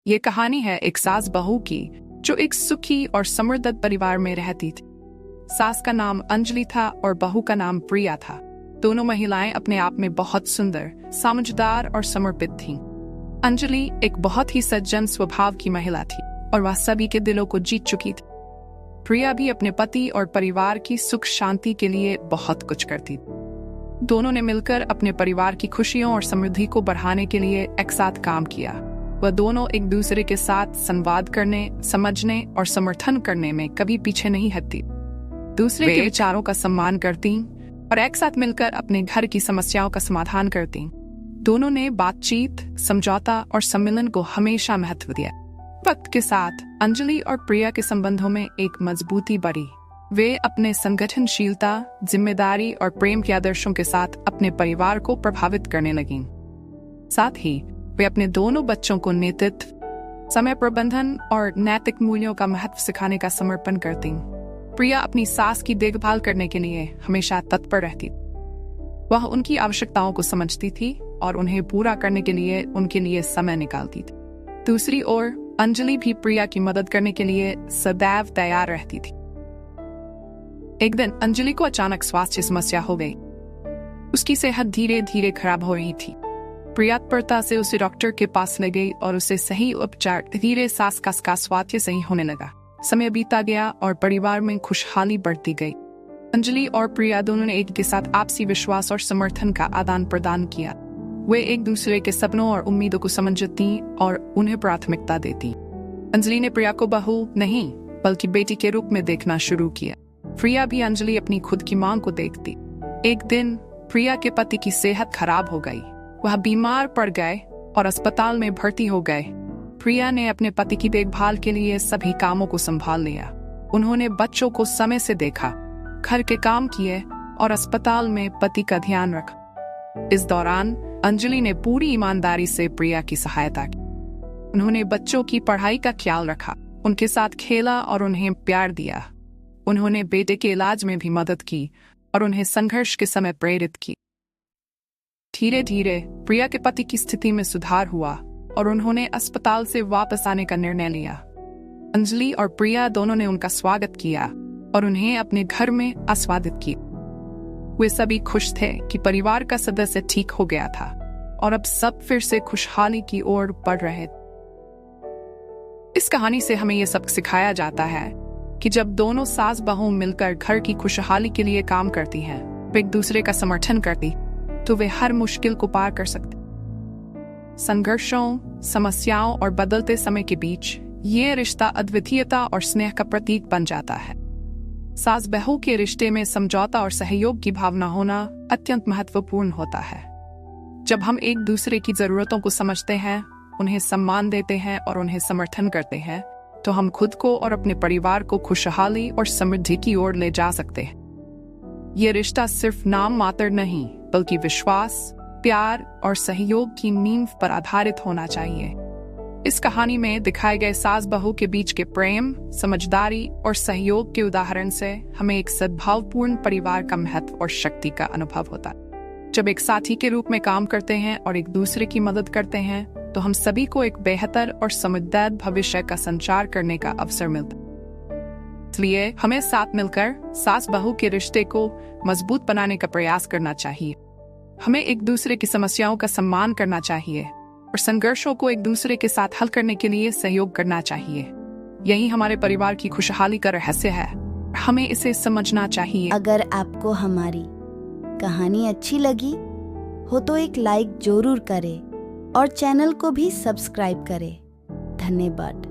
ये कहानी है एक सास बहू की जो एक सुखी और समृद्ध परिवार में रहती थी। सास का नाम अंजलि था और बहू का नाम प्रिया था। दोनों महिलाएं अपने आप में बहुत सुंदर, समझदार और समर्पित थीं। अंजलि एक बहुत ही सज्जन स्वभाव की महिला थी और वह सभी के दिलों को जीत चुकी थी। प्रिया भी अपने पति और परिवार की सुख शांति के लिए बहुत कुछ करती थी। दोनों ने मिलकर अपने परिवार की खुशियों और समृद्धि को बढ़ाने के लिए एक साथ काम किया। वह दोनों एक दूसरे के साथ संवाद करने, समझने और समर्थन करने में कभी पीछे नहीं हटती। दूसरे के विचारों का सम्मान करती और एक साथ मिलकर अपने घर की समस्याओं का समाधान करती। दोनों ने बातचीत, समझौता और सम्मिलन को हमेशा महत्व दिया। वक्त के साथ अंजलि और प्रिया के संबंधों में एक मजबूती बढ़ी। वे अपने संगठनशीलता, जिम्मेदारी और प्रेम के आदर्शों के साथ अपने परिवार को प्रभावित करने लगीं। साथ ही वे अपने दोनों बच्चों को नेतृत्व, समय प्रबंधन और नैतिक मूल्यों का महत्व सिखाने का समर्पण करती। प्रिया अपनी सास की देखभाल करने के लिए हमेशा तत्पर रहती। वह उनकी आवश्यकताओं को समझती थी और उन्हें पूरा करने के लिए उनके लिए समय निकालती थी। दूसरी ओर अंजलि भी प्रिया की मदद करने के लिए सदैव तैयार रहती थी। एक दिन अंजलि को अचानक स्वास्थ्य समस्या हो गई। उसकी सेहत धीरे धीरे खराब हो रही थी। प्रिया तत्परता से उसे डॉक्टर के पास ले गई और उसे सही उपचार धीरे सास का स्वास्थ्य सही होने लगा। समय बीता गया और परिवार में खुशहाली बढ़ती गई। अंजलि और प्रिया दोनों ने एक के साथ आपसी विश्वास और समर्थन का आदान प्रदान किया। वे एक दूसरे के सपनों और उम्मीदों को समझती और उन्हें प्राथमिकता देती। अंजलि ने प्रिया को बहू नहीं बल्कि बेटी के रूप में देखना शुरू किया। प्रिया भी अंजलि अपनी खुद की मांग को देखती। एक दिन प्रिया के पति की सेहत खराब हो गई। वह बीमार पड़ गए और अस्पताल में भर्ती हो गए। प्रिया ने अपने पति की देखभाल के लिए सभी कामों को संभाल लिया। उन्होंने बच्चों को समय से देखा, घर के काम किए और अस्पताल में पति का ध्यान रखा। इस दौरान अंजलि ने पूरी ईमानदारी से प्रिया की सहायता की। उन्होंने बच्चों की पढ़ाई का ख्याल रखा, उनके साथ खेला और उन्हें प्यार दिया। उन्होंने बेटे के इलाज में भी मदद की और उन्हें संघर्ष के समय प्रेरित की। धीरे धीरे प्रिया के पति की स्थिति में सुधार हुआ और उन्होंने अस्पताल से वापस आने का निर्णय लिया। अंजलि और प्रिया दोनों ने उनका स्वागत किया और उन्हें अपने घर में आस्वादित किया। वे सभी खुश थे कि परिवार का सदस्य ठीक हो गया था और अब सब फिर से खुशहाली की ओर बढ़ रहे थे। इस कहानी से हमें यह सबक सिखाया जाता है कि जब दोनों सास बहू मिलकर घर की खुशहाली के लिए काम करती हैं, वे एक दूसरे का समर्थन करती, तो वे हर मुश्किल को पार कर सकते। संघर्षों, समस्याओं और बदलते समय के बीच ये रिश्ता अद्वितीयता और स्नेह का प्रतीक बन जाता है। सास बहू के रिश्ते में समझौता और सहयोग की भावना होना अत्यंत महत्वपूर्ण होता है। जब हम एक दूसरे की जरूरतों को समझते हैं, उन्हें सम्मान देते हैं और उन्हें समर्थन करते हैं, तो हम खुद को और अपने परिवार को खुशहाली और समृद्धि की ओर ले जा सकते हैं। ये रिश्ता सिर्फ नाम मात्र नहीं बल्कि विश्वास, प्यार और सहयोग की नींव पर आधारित होना चाहिए। इस कहानी में दिखाए गए सास बहू के बीच के प्रेम, समझदारी और सहयोग के उदाहरण से हमें एक सद्भावपूर्ण परिवार का महत्व और शक्ति का अनुभव होता है। जब एक साथी के रूप में काम करते हैं और एक दूसरे की मदद करते हैं, तो हम सभी को एक बेहतर और समृद्ध भविष्य का संचार करने का अवसर मिलता है। इसलिए हमें साथ मिलकर सास बहू के रिश्ते को मजबूत बनाने का प्रयास करना चाहिए। हमें एक दूसरे की समस्याओं का सम्मान करना चाहिए और संघर्षों को एक दूसरे के साथ हल करने के लिए सहयोग करना चाहिए। यही हमारे परिवार की खुशहाली का रहस्य है। हमें इसे समझना चाहिए। अगर आपको हमारी कहानी अच्छी लगी हो तो एक लाइक जरूर करें और चैनल को भी सब्सक्राइब करें। धन्यवाद।